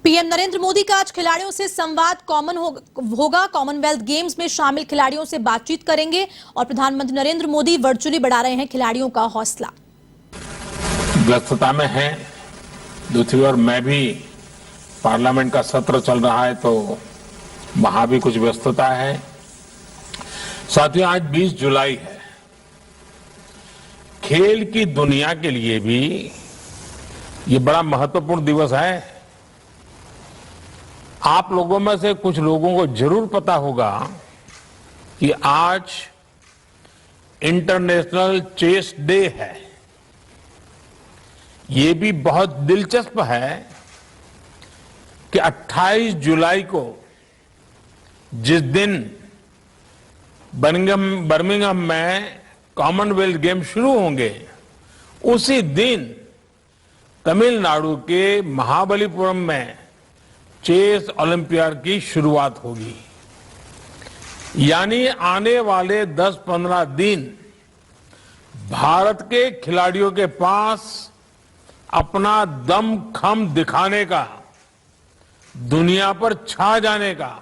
PM Narendra Modi का आज खिलाड़ियों से संवाद होगा। कॉमनवेल्थ गेम्स में शामिल खिलाड़ियों से बातचीत करेंगे और प्रधानमंत्री नरेंद्र मोदी वर्चुअली बढ़ा रहे हैं खिलाड़ियों का हौसला। व्यस्तता में है, दूसरी ओर मैं भी पार्लियामेंट का सत्र चल रहा है तो वहां भी कुछ व्यस्तता है। साथियों, आज 20 जुलाई है। खेल की दुनिया के लिए भी ये बड़ा महत्वपूर्ण दिवस है। आप लोगों में से कुछ लोगों को जरूर पता होगा कि आज इंटरनेशनल चेस डे है। ये भी बहुत दिलचस्प है कि 28 जुलाई को जिस दिन बर्मिंघम में कॉमनवेल्थ गेम शुरू होंगे, उसी दिन तमिलनाडु के महाबलीपुरम में चेस ओलंपियाड की शुरुआत होगी। यानी आने वाले 10-15 दिन भारत के खिलाड़ियों के पास अपना दम खम दिखाने का, दुनिया पर छा जाने का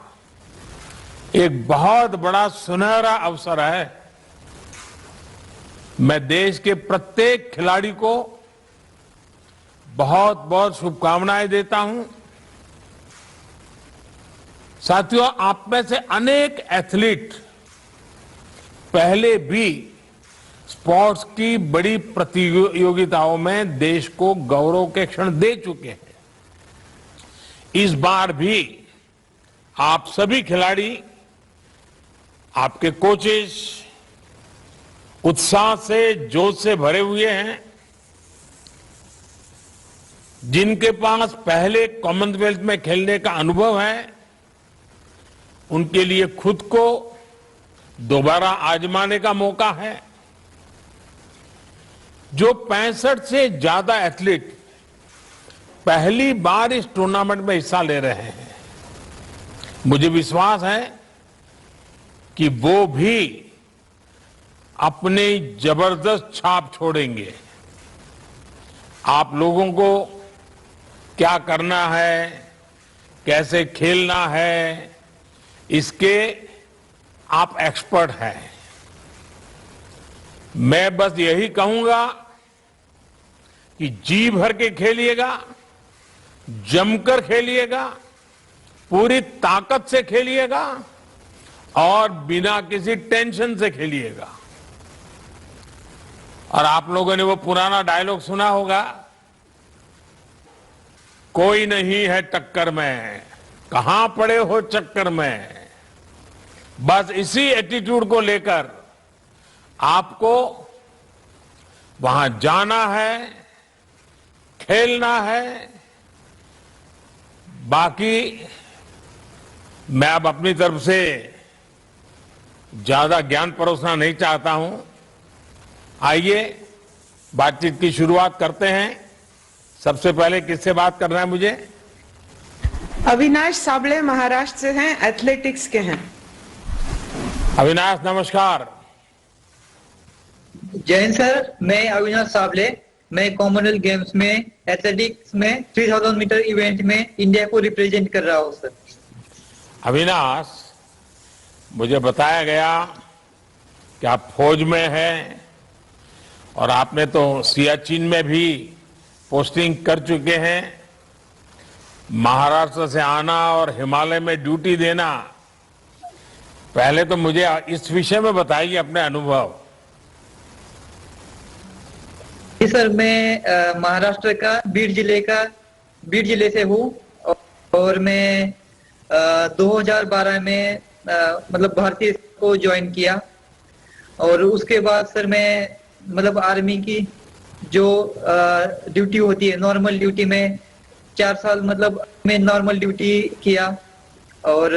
एक बहुत बड़ा सुनहरा अवसर है। मैं देश के प्रत्येक खिलाड़ी को बहुत बहुत शुभकामनाएं देता हूं। साथियों, आप में से अनेक एथलीट पहले भी स्पोर्ट्स की बड़ी प्रतियोगिताओं में देश को गौरव के क्षण दे चुके हैं। इस बार भी आप सभी खिलाड़ी, आपके कोचेस उत्साह से, जोश से भरे हुए हैं। जिनके पास पहले कॉमनवेल्थ में खेलने का अनुभव है, उनके लिए खुद को दोबारा आजमाने का मौका है। जो 65 से ज्यादा एथलीट पहली बार इस टूर्नामेंट में हिस्सा ले रहे हैं, मुझे विश्वास है कि वो भी अपनी जबरदस्त छाप छोड़ेंगे। आप लोगों को क्या करना है, कैसे खेलना है, इसके आप एक्सपर्ट हैं। मैं बस यही कहूंगा कि जी भर के खेलिएगा, जमकर खेलिएगा, पूरी ताकत से खेलिएगा और बिना किसी टेंशन से खेलिएगा। और आप लोगों ने वो पुराना डायलॉग सुना होगा, कोई नहीं है टक्कर में, कहां पड़े हो चक्कर में। बस इसी एटीट्यूड को लेकर आपको वहां जाना है, खेलना है। बाकी मैं अब अपनी तरफ से ज्यादा ज्ञान परोसना नहीं चाहता हूं। आइए बातचीत की शुरुआत करते हैं। सबसे पहले किससे बात करना है मुझे? अविनाश साबले महाराष्ट्र से हैं, एथलेटिक्स के हैं। अविनाश, नमस्कार। जैन सर, मैं अविनाश साबले, मैं कॉमनवेल्थ गेम्स में एथलेटिक्स में 3000 मीटर इवेंट में इंडिया को रिप्रेजेंट कर रहा हूं सर। अविनाश, मुझे बताया गया कि आप फौज में हैं और आपने तो सियाचिन में भी पोस्टिंग कर चुके हैं। महाराष्ट्र से आना और हिमालय में ड्यूटी देना, पहले तो मुझे इस विषय में बताइए अपने अनुभव। जी सर, मैं महाराष्ट्र का बीड जिले से हूँ और मैं 2012 में मतलब भारतीय को ज्वाइन किया और उसके बाद सर मैं मतलब आर्मी की जो ड्यूटी होती है, नॉर्मल ड्यूटी में 4 साल मतलब मैं नॉर्मल ड्यूटी किया और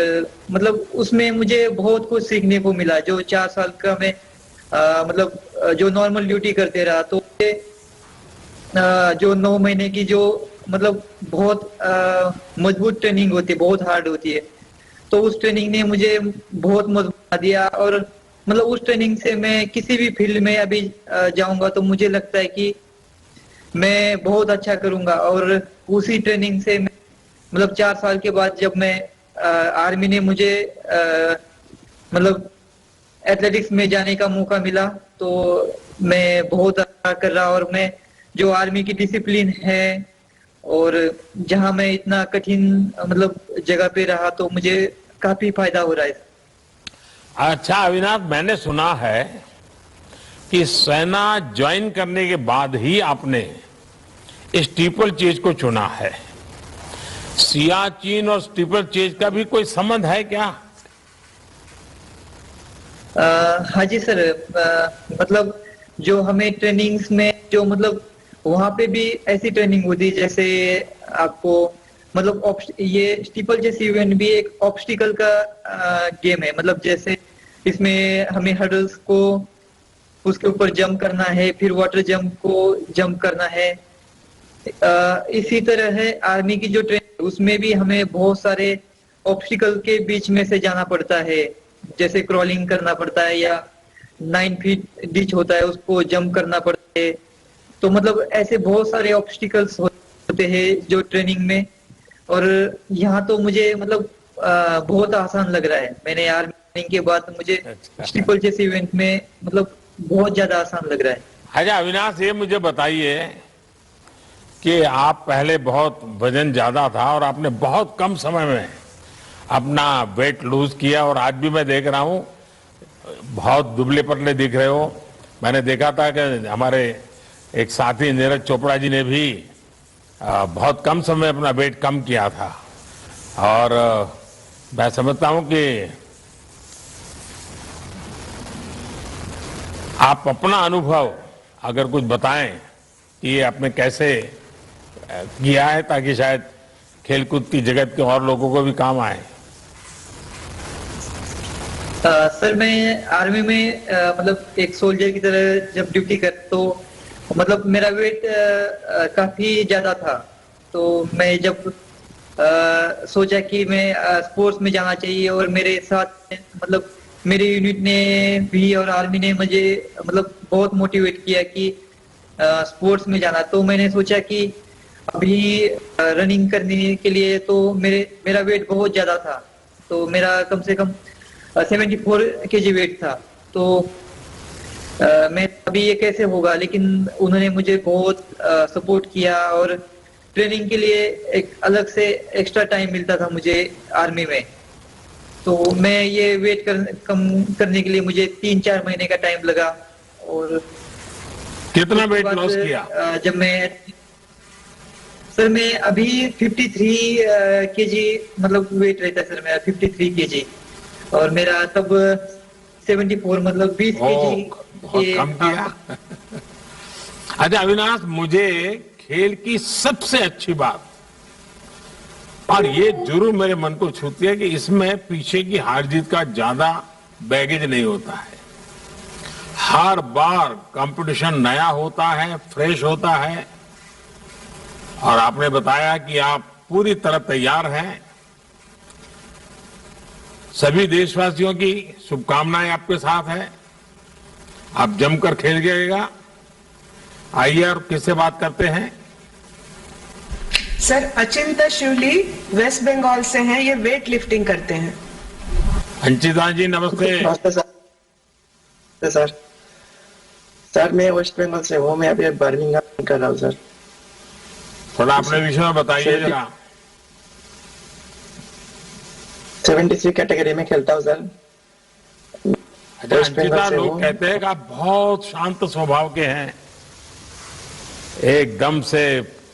मतलब उसमें मुझे बहुत कुछ सीखने को मिला। जो 4 साल का मैं मतलब जो नॉर्मल ड्यूटी करते रहा, तो जो 9 महीने की जो मतलब बहुत मजबूत ट्रेनिंग होती है, बहुत हार्ड होती है, तो उस ट्रेनिंग ने मुझे बहुत मजबूत बना दिया। और मतलब उस ट्रेनिंग से मैं किसी भी फील्ड में अभी जाऊंगा तो मुझे लगता है कि मैं बहुत अच्छा करूंगा। और उसी ट्रेनिंग से मैं मतलब 4 साल के बाद जब मैं आर्मी ने मुझे मतलब एथलेटिक्स में जाने का मौका मिला, तो मैं बहुत अच्छा कर रहा, और मैं जो आर्मी की डिसिप्लिन है और जहां मैं इतना कठिन मतलब जगह पे रहा, तो मुझे काफी फायदा हो रहा है। अच्छा अविनाश, मैंने सुना है कि सेना ज्वाइन करने के बाद ही आपने स्टीपल चेज को चुना है। सियाचिन और स्टीपल चेज का भी कोई संबंध है क्या? हाँ जी सर, मतलब जो हमें ट्रेनिंग्स में जो मतलब वहां पे भी ऐसी ट्रेनिंग होती है जैसे आपको मतलब ये स्टीपल जैसी इवेंट भी एक ऑब्स्टिकल का गेम है। मतलब जैसे इसमें हमें हर्डल्स को उसके ऊपर जंप करना है, फिर वाटर जंप को जंप करना है। इसी तरह है आर्मी की जो ट्रेनिंग, उसमें भी हमें बहुत सारे ऑब्स्टिकल के बीच में से जाना पड़ता है, जैसे क्रॉलिंग करना पड़ता है, या 9 फीट डिच होता है उसको जंप करना पड़ता है। तो मतलब ऐसे बहुत सारे ऑब्स्टिकल्स होते हैं जो ट्रेनिंग में, और यहाँ तो मुझे मतलब बहुत आसान लग रहा है। मैंने आर्मी ट्रेनिंग के बाद मुझे स्टीपल जैसे इवेंट में मतलब बहुत ज्यादा आसान लग रहा है। अच्छा अविनाश, ये मुझे बताइए कि आप पहले बहुत वजन ज्यादा था और आपने बहुत कम समय में अपना वेट लूज किया, और आज भी मैं देख रहा हूं बहुत दुबले पतले दिख रहे हो। मैंने देखा था कि हमारे एक साथी नीरज चोपड़ा जी ने भी बहुत कम समय में अपना वेट कम किया था, और मैं समझता हूं कि आप अपना अनुभव अगर कुछ बताएं कि ये आपने कैसे किया है, ताकि शायद खेलकूद की जगत के और लोगों को भी काम आए। सर मैं आर्मी में मतलब एक सोल्जर की तरह जब ड्यूटी कर, तो मतलब मेरा वेट काफी ज्यादा था। तो मैं जब सोचा कि मैं स्पोर्ट्स में जाना चाहिए, और मेरे साथ मतलब मेरे यूनिट ने भी और आर्मी ने मुझे मतलब बहुत मोटिवेट किया कि स्पोर्ट्स में जाना। तो मैंने सोचा कि अभी रनिंग करने के लिए तो मेरा वेट बहुत ज्यादा था, तो मेरा कम से कम 74 kg वेट था। तो मैं अभी ये कैसे होगा, लेकिन उन्होंने मुझे बहुत सपोर्ट किया, और ट्रेनिंग के लिए एक अलग से एक्स्ट्रा टाइम मिलता था मुझे आर्मी में। तो मैं ये वेट कम करने के लिए मुझे 3-4 महीने का टाइम लगा। और कितना वेट लॉस किया? जब मैं अभी 53 kg मतलब वेट रहता है सर मेरा, 53 kg, और मेरा तब 74 मतलब 20 kg बहुत कम किया। अच्छा अविनाश, मुझे खेल की सबसे अच्छी बात, और ये जरूर मेरे मन को छूती है, कि इसमें पीछे की हार जीत का ज्यादा बैगेज नहीं होता है। हर बार कंपटीशन नया होता है, फ्रेश होता है, और आपने बताया कि आप पूरी तरह तैयार हैं। सभी देशवासियों की शुभकामनाएं आपके साथ हैं। आप जमकर खेल गएगा। आइए और किससे बात करते हैं। सर अचिंता शिवली वेस्ट बंगाल से हैं, ये वेट लिफ्टिंग करते हैं। अंचिता जी नमस्ते। नमस्ते सर। सर मैं वेस्ट बंगाल से हूँ, मैं अभी बर्मिंघम कर रहा हूँ सर। थोड़ा अपने विषय में बताइए जरा। 73 कैटेगरी में खेलता हूँ सर। अच्छा अंचिता, लोग कहते हैं कि आप बहुत शांत स्वभाव के हैं, एकदम से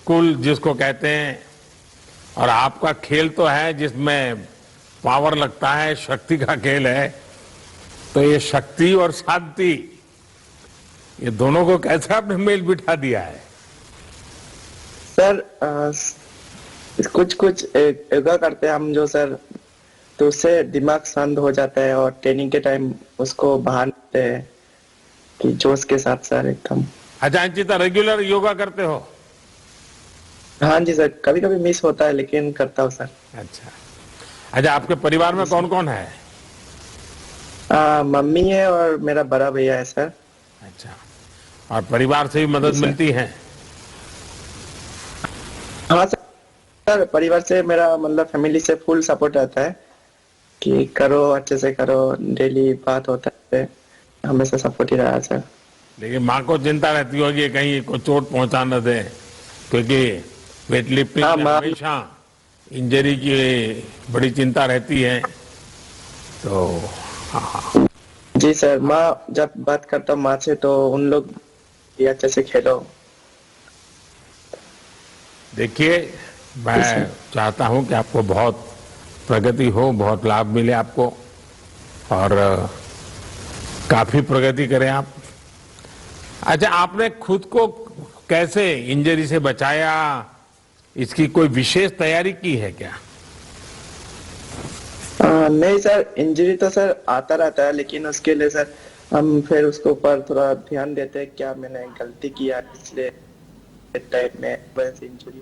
कूल जिसको कहते हैं, और आपका खेल तो है जिसमें पावर लगता है, शक्ति का खेल है। तो ये शक्ति और शांति, ये दोनों को कैसे आपने मेल बिठा दिया है? सर कुछ योगा करते हैं हम जो सर, तो उससे दिमाग शांत हो जाता है, और ट्रेनिंग के टाइम उसको बाहर निकलते हैं कि जोश के साथ सर एकदम। अच्छा अंचिता, रेगुलर योगा करते हो? हाँ जी सर, कभी कभी मिस होता है लेकिन करता हूँ सर। अच्छा, आपके परिवार में कौन कौन है? मम्मी है और मेरा बड़ा भैया है सर। अच्छा, और परिवार से भी मदद मिलती है? हाँ सर, सर परिवार से मेरा मतलब फैमिली से फुल सपोर्ट रहता है कि करो अच्छे से करो, डेली बात होता है, हमेशा सपोर्ट ही रहा है सर। लेकिन माँ को चिंता रहती होगी कहीं को चोट पहुंचा न दे, क्योंकि वेट लिफ्टिंग हाँ, में माँ- हमेशा इंजरी की बड़ी चिंता रहती है। तो हाँ, जी सर, माँ जब बात करता हूँ माँ से तो उन लोग ये अच्छे से खेलो। देखिए मैं चाहता हूं कि आपको बहुत प्रगति हो, बहुत लाभ मिले आपको, और काफी प्रगति करें आप। अच्छा, आपने खुद को कैसे इंजरी से बचाया, इसकी कोई विशेष तैयारी की है क्या? नहीं सर, इंजरी तो सर आता रहता है, लेकिन उसके लिए सर हम फिर उसके ऊपर थोड़ा ध्यान देते हैं क्या मैंने गलती किया इसलिए टाइप में वैसे इंजरी